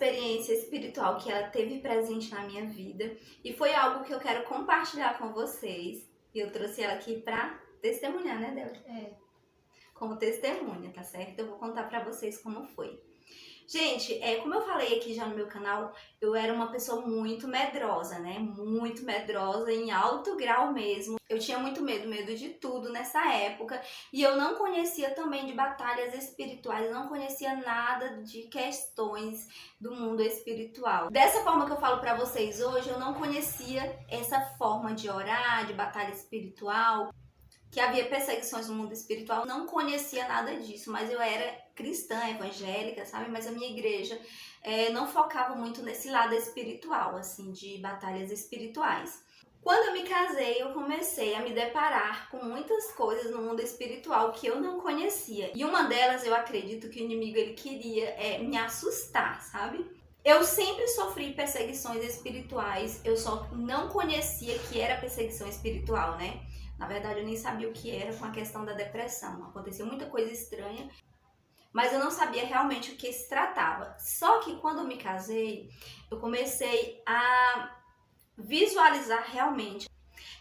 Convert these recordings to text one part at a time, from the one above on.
experiência espiritual que ela teve presente na minha vida e foi algo que eu quero compartilhar com vocês. E eu trouxe ela aqui pra testemunhar, né, Débora? Como testemunha, tá certo? Eu vou contar pra vocês como foi. Gente, como eu falei aqui já no meu canal, eu era uma pessoa muito medrosa, né? Muito medrosa, em alto grau mesmo. Eu tinha muito medo de tudo nessa época. E eu não conhecia também de batalhas espirituais, eu não conhecia nada de questões do mundo espiritual. Dessa forma que eu falo pra vocês hoje, eu não conhecia essa forma de orar, de batalha espiritual, que havia perseguições no mundo espiritual, não conhecia nada disso, mas eu era cristã, evangélica, sabe? Mas a minha igreja não focava muito nesse lado espiritual, assim, de batalhas espirituais. Quando eu me casei, eu comecei a me deparar com muitas coisas no mundo espiritual que eu não conhecia. E uma delas, eu acredito que o inimigo ele queria me assustar, sabe? Eu sempre sofri perseguições espirituais, eu só não conhecia que era perseguição espiritual, né? Na verdade, eu nem sabia o que era com a questão da depressão. Aconteceu muita coisa estranha, mas eu não sabia realmente o que se tratava. Só que quando eu me casei, eu comecei a visualizar realmente.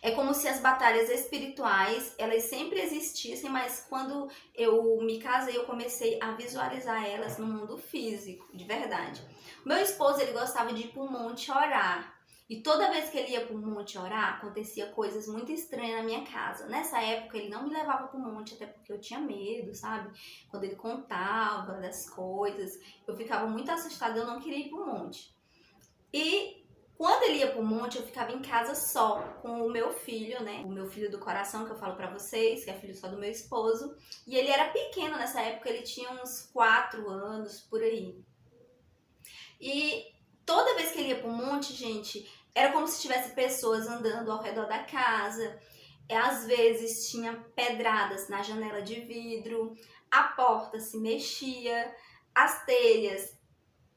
É como se as batalhas espirituais, elas sempre existissem, mas quando eu me casei, eu comecei a visualizar elas no mundo físico, de verdade. Meu esposo, ele gostava de ir para o monte orar. E toda vez que ele ia para o monte orar, acontecia coisas muito estranhas na minha casa. Nessa época, ele não me levava para o monte, até porque eu tinha medo, sabe? Quando ele contava das coisas, eu ficava muito assustada, eu não queria ir para o monte. E quando ele ia pro monte, eu ficava em casa só, com o meu filho, né? O meu filho do coração, que eu falo pra vocês, que é filho só do meu esposo. E ele era pequeno nessa época, ele tinha uns 4 anos, por aí. E toda vez que ele ia pro monte, gente, era como se tivesse pessoas andando ao redor da casa. Às vezes tinha pedradas na janela de vidro, a porta se mexia, as telhas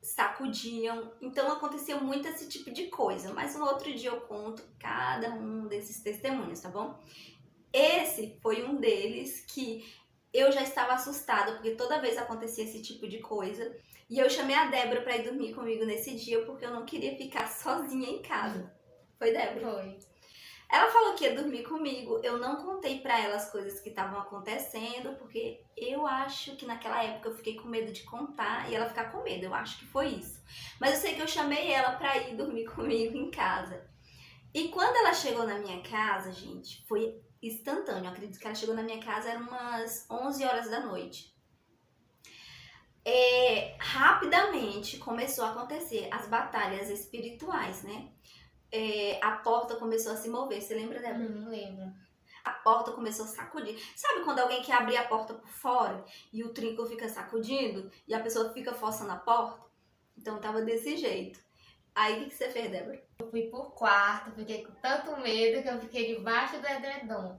sacudiam, então acontecia muito esse tipo de coisa, mas no outro dia eu conto cada um desses testemunhos, tá bom? Esse foi um deles que eu já estava assustada, porque toda vez acontecia esse tipo de coisa, e eu chamei a Débora para ir dormir comigo nesse dia, porque eu não queria ficar sozinha em casa. Foi, Débora? Foi. Ela falou que ia dormir comigo, eu não contei pra ela as coisas que estavam acontecendo, porque eu acho que naquela época eu fiquei com medo de contar e ela ficar com medo, eu acho que foi isso. Mas eu sei que eu chamei ela pra ir dormir comigo em casa. E quando ela chegou na minha casa, gente, foi instantâneo, eu acredito que ela chegou na minha casa, eram umas 11 horas da noite. Rapidamente começou a acontecer as batalhas espirituais, né? A porta começou a se mover, você lembra, Débora? Lembro. A porta começou a sacudir. Sabe quando alguém quer abrir a porta por fora e o trinco fica sacudindo e a pessoa fica forçando a porta? Então tava desse jeito. Aí o que você fez, Débora? Eu fui pro quarto, fiquei com tanto medo que eu fiquei debaixo do edredom.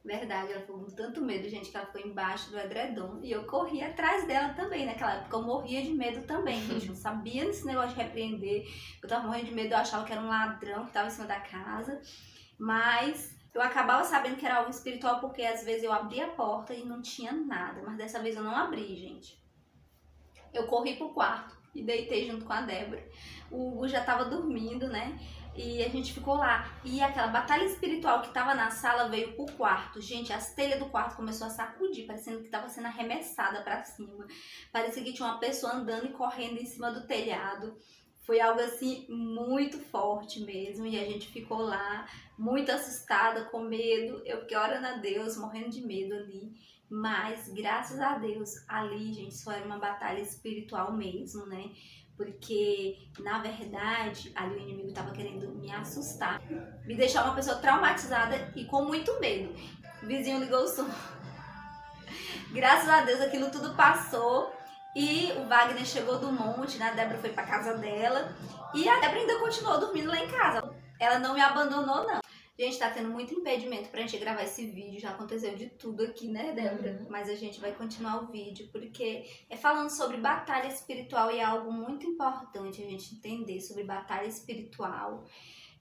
Verdade, ela ficou com tanto medo, gente, que ela ficou embaixo do edredom. E eu corri atrás dela também, naquela época eu morria de medo também, gente. Eu não sabia desse negócio de repreender. Eu tava morrendo de medo, eu achava que era um ladrão que tava em cima da casa. Mas eu acabava sabendo que era algo espiritual porque às vezes eu abria a porta e não tinha nada. Mas dessa vez eu não abri, gente. Eu corri pro quarto e deitei junto com a Débora. O Hugo já tava dormindo, né? E a gente ficou lá. E aquela batalha espiritual que tava na sala veio pro quarto. Gente, as telhas do quarto começou a sacudir, parecendo que tava sendo arremessada pra cima. Parecia que tinha uma pessoa andando e correndo em cima do telhado. Foi algo assim muito forte mesmo. E a gente ficou lá, muito assustada, com medo. Eu fiquei orando a Deus, morrendo de medo ali. Mas, graças a Deus, ali, gente, só era uma batalha espiritual mesmo, né? Porque, na verdade, ali o inimigo estava querendo me assustar, me deixar uma pessoa traumatizada e com muito medo. O vizinho ligou o som. Graças a Deus, aquilo tudo passou e o Wagner chegou do monte, né? A Débora foi pra casa dela e a Débora ainda continuou dormindo lá em casa. Ela não me abandonou, não. Gente, tá tendo muito impedimento pra gente gravar esse vídeo, já aconteceu de tudo aqui, né, Débora? Mas a gente vai continuar o vídeo, porque é falando sobre batalha espiritual e é algo muito importante a gente entender sobre batalha espiritual.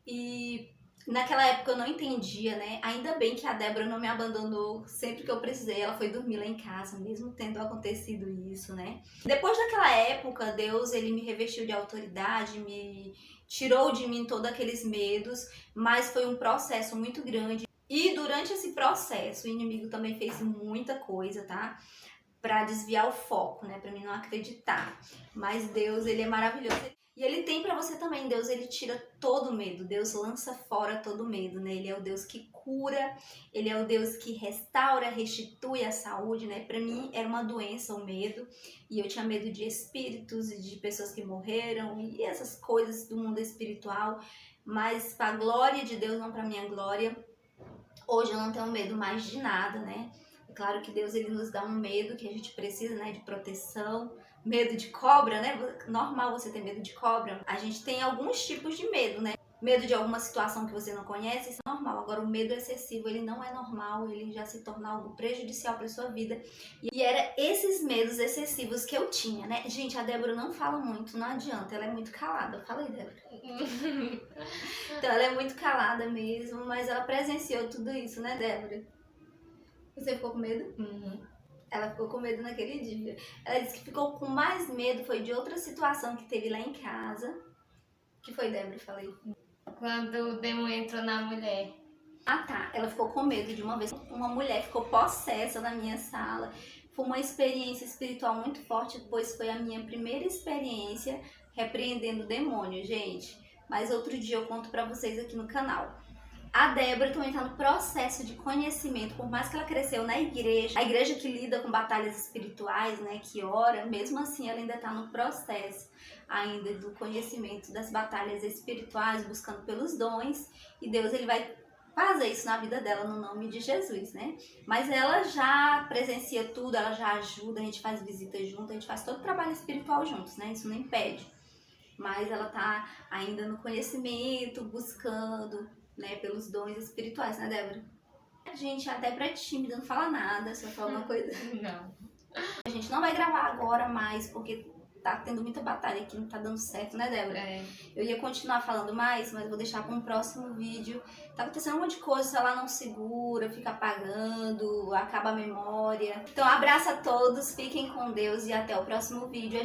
E Naquela época eu não entendia, né? Ainda bem que a Débora não me abandonou sempre que eu precisei. Ela foi dormir lá em casa, mesmo tendo acontecido isso, né? Depois daquela época, Deus, ele me revestiu de autoridade, me tirou de mim todos aqueles medos, mas foi um processo muito grande. E durante esse processo, o inimigo também fez muita coisa, tá? Pra desviar o foco, né? Pra mim não acreditar. Mas Deus, ele é maravilhoso. E ele tem pra você também. Deus, ele tira todo o medo. Deus lança fora todo o medo, né? Ele é o Deus que cura. Ele é o Deus que restaura, restitui a saúde, né? Pra mim era uma doença o medo. E eu tinha medo de espíritos e de pessoas que morreram. E essas coisas do mundo espiritual. Mas pra glória de Deus, não pra minha glória. Hoje eu não tenho medo mais de nada, né? É claro que Deus, ele nos dá um medo que a gente precisa, né? De proteção. Medo de cobra, né? Normal você ter medo de cobra. A gente tem alguns tipos de medo, né? Medo de alguma situação que você não conhece, isso é normal. Agora, o medo excessivo, ele não é normal, ele já se torna algo prejudicial para sua vida. E era esses medos excessivos que eu tinha, né? Gente, a Débora não fala muito, não adianta, ela é muito calada. Fala aí, Débora. Então, ela é muito calada mesmo, mas ela presenciou tudo isso, né, Débora? Você ficou com medo? Ela ficou com medo naquele dia. Ela disse que ficou com mais medo, foi de outra situação que teve lá em casa. Que foi, Débora? Falei. Quando o demônio entrou na mulher. Ah, tá. Ela ficou com medo de uma vez. Uma mulher ficou possessa na minha sala. Foi uma experiência espiritual muito forte, pois foi a minha primeira experiência repreendendo o demônio, gente. Mas outro dia eu conto pra vocês aqui no canal. A Débora também está no processo de conhecimento, por mais que ela cresceu na igreja, a igreja que lida com batalhas espirituais, né, que ora, mesmo assim ela ainda está no processo ainda do conhecimento das batalhas espirituais, buscando pelos dons, e Deus, ele vai fazer isso na vida dela no nome de Jesus, né? Mas ela já presencia tudo, ela já ajuda, a gente faz visitas junto, a gente faz todo o trabalho espiritual juntos, né? Isso não impede. Mas ela tá ainda no conhecimento, buscando, né, pelos dons espirituais, né, Débora? A gente até pra tímida, não fala nada, só fala uma coisa. Não. A gente não vai gravar agora mais, porque tá tendo muita batalha aqui, não tá dando certo, né, Débora? É. Eu ia continuar falando mais, mas vou deixar para um próximo vídeo. Tá acontecendo um monte de coisa, o celular não segura, fica apagando, acaba a memória. Então, abraço a todos, fiquem com Deus e até o próximo vídeo.